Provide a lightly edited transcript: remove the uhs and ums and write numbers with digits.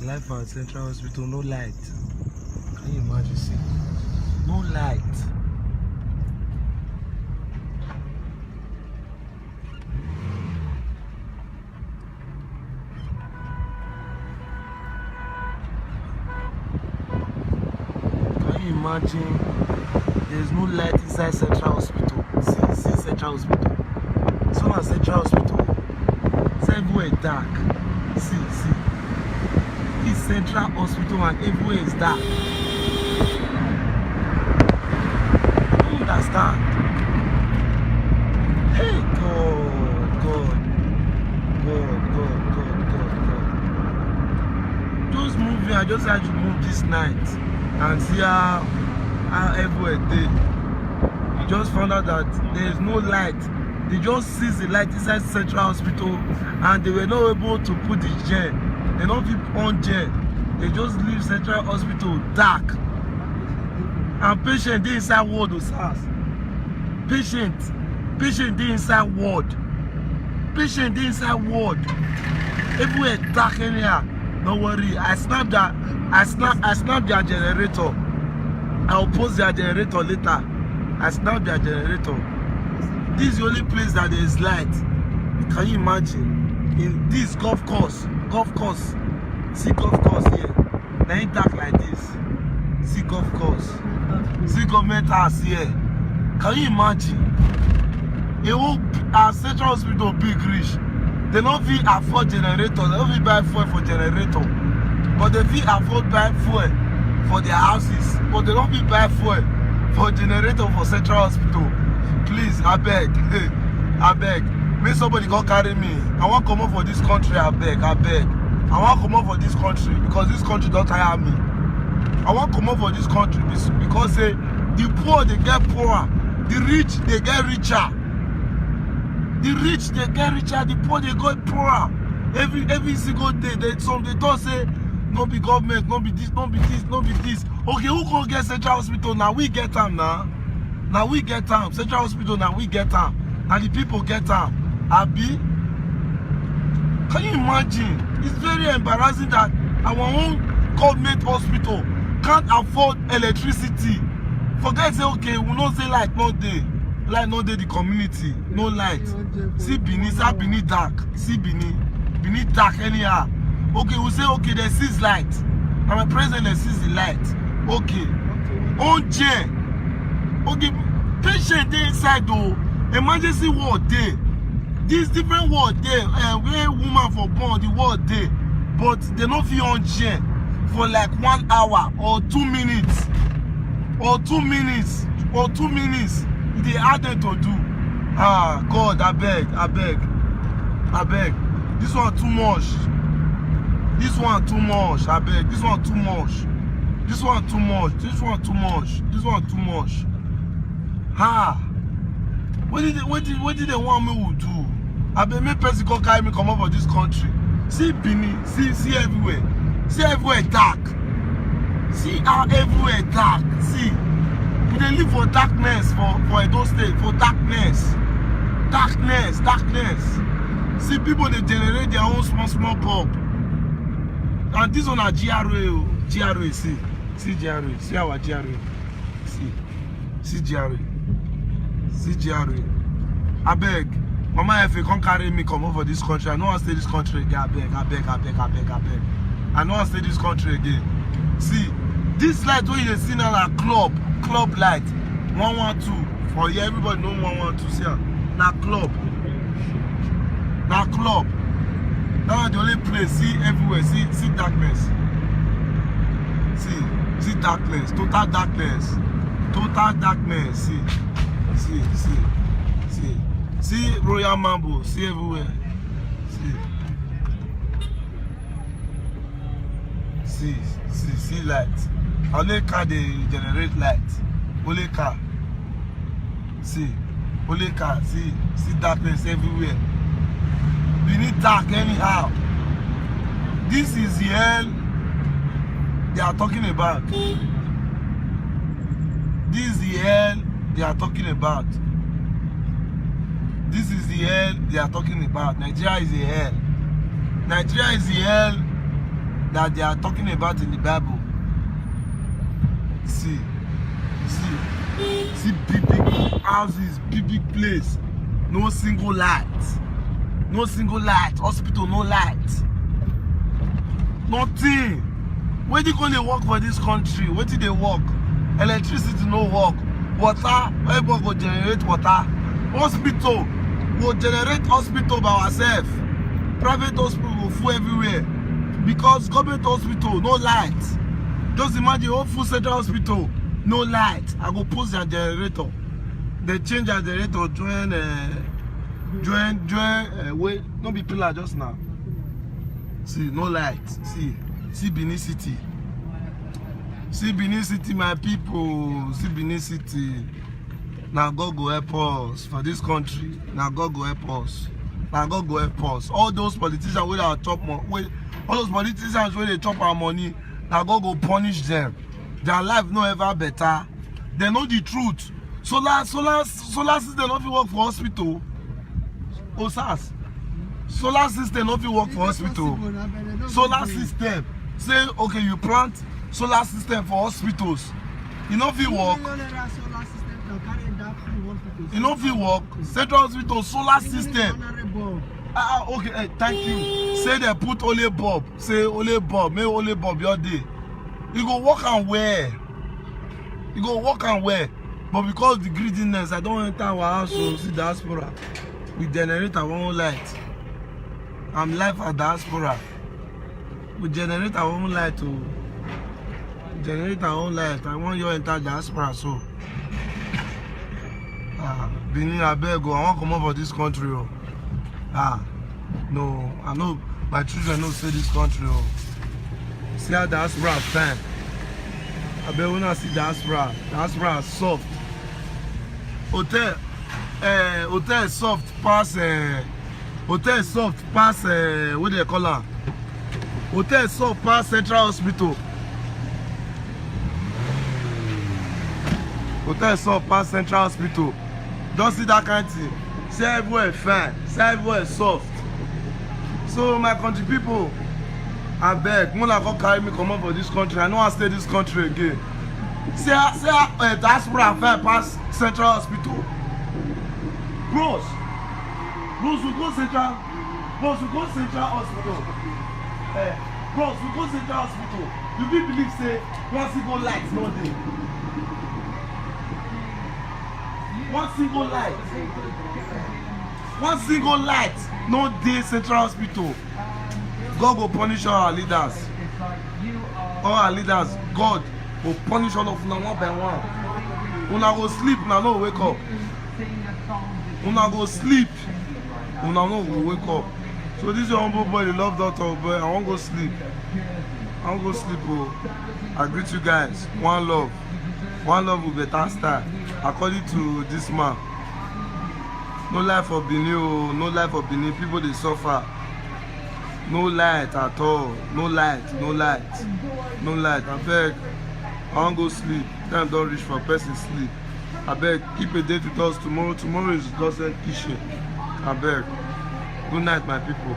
life at Central Hospital, no light. Can you imagine? See? No light. Can you imagine? There's no light inside Central Hospital. See Central Hospital. As soon as Central Hospital, it's everywhere dark. See. This Central Hospital and everywhere is dark. I don't understand. Hey, God. Just move here. I just had to move this night and see how everywhere did. You just found out that there is no light. They just seized the light inside Central Hospital and they were not able to put the gen. They don't keep on gen. They just leave Central Hospital dark. And patient they inside ward of SARS. Patient they inside ward. Patient they inside ward. Everywhere dark anyhow. Don't worry. I snap their generator. I'll post their generator later. I snap their generator. This is the only place that there is light. Can you imagine? In this golf course. See golf course here. Now ain't dark like this. See golf course. See government house here. Can you imagine? Our Central Hospital big rich. They don't feel afford generator. They don't feel buy fuel for generator. But they feel afford buy fuel for their houses. But they don't feel buy fuel for generator for Central Hospital. Please, I beg. May somebody go carry me. I want to come out for this country, I beg. I want to come out for this country because this country don't tire me. I want to come out for this country because the poor, they get poorer. The rich, they get richer. The rich, they get richer. The poor, they get poorer. Every single day, they don't say, no be government, no be this. Okay, who can get Central Hospital? Now we get them now. Now we get them. Central Hospital, now we get them. And the people get them. Abi? Can you imagine? It's very embarrassing that our own government hospital can't afford electricity. Forget say, okay, we not say light no day. Light no day the community. No light. See Bini, dark. See Bini dark anyhow. Okay, we say, okay, there is light. And my president, there is the light. Okay. On J. Okay, patient dey inside though. Emergency ward there. This different ward there. Where woman for born the ward there. But they not feel on chair for like 1 hour or 2 minutes. Or 2 minutes. They had them to do. Ah God, I beg. This one too much. I beg. This one too much. Ha! What did they want me to do? I been make person go carry me come up for this country. See Bini, see everywhere. See everywhere dark. See how everywhere dark. See, we dey live for darkness for Edo State, for darkness. See people they generate their own small bulb. And this one are GRA. See GRA. See our GRA. See GRA. I beg. Mama, if you can't carry me, come over this country. I don't want to stay this country again. I beg. I don't want to stay this country again. See, this light where you see now a club light. 112. For here, everybody know 112. See, now club. That's the only place. See everywhere. See darkness. See darkness. Total darkness. See Royal Mambo. See everywhere. See light. Only car they generate light. Only car. See darkness everywhere. We need dark anyhow. This is the hell they are talking about. This is the hell they are talking about. Nigeria is the hell. that they are talking about in the Bible. See big houses, big place, no single light, hospital, no light, nothing. Where they gonna work for this country? Where did they work? Electricity no work, water, everybody go generate water, hospital go generate hospital by ourselves, private hospital go full everywhere because government hospital no light. Just imagine whole full central hospital no light. I go post their generator. They change their generator join wait, no be pillar just now. See, no light. See Benin City. See Benin City, my people. See Benin City. Now God go help us for this country. Now God go help us. Now God go help us. All those politicians where they chop money, all those politicians where they chop our money, now God go punish them. Their life no ever better. They know the truth. Solar system not fit work for hospital. OSAS. Solar system not fit work for hospital. Solar system. Say okay, you plant solar system for hospitals. You know fit work. You know fit work. Central hospital solar system. Okay, thank you. Say they put only bulb. Say only bulb. Make only bulb your day. You go work and wear. You go work and wear. But because the greediness, I don't enter our house to see diaspora. We generate our own light. I'm live at diaspora. We generate our own light to generate our own light. I want you to enter diaspora, so Benin, I beg you, I want to come up for this country. No, I know my children don't say this country. See how diaspora fine. I bet when I see diaspora is soft. Hotel soft pass what they call her? Hotel soft pass Central Hospital. Hotel soft pass Central Hospital. Don't see that kind of thing. Say everywhere fine, say everywhere soft. So my country people, I beg, Mona go carry me come up for this country. I know I stay this country again. Say diaspora fair pass Central Hospital. Bros, we go Central Hospital. Bros, we go Central Hospital. You people believe say one single light no day. One single light no day Central Hospital. God will punish all our leaders. All our leaders, God will punish all of them one by one. Una go sleep, una no wake up. Una go sleep, una no go wake up. So this is your humble boy, the love daughter boy. I won't go sleep. Oh. I greet you guys. One love will better start. According to this man. No life for Benin, no life for Benin. People they suffer. No light at all. No light. I beg, I won't go sleep. Time don't reach for person sleep. I beg, keep a date with us tomorrow. Tomorrow is Dozen Kitchen. I beg. Good night, my people.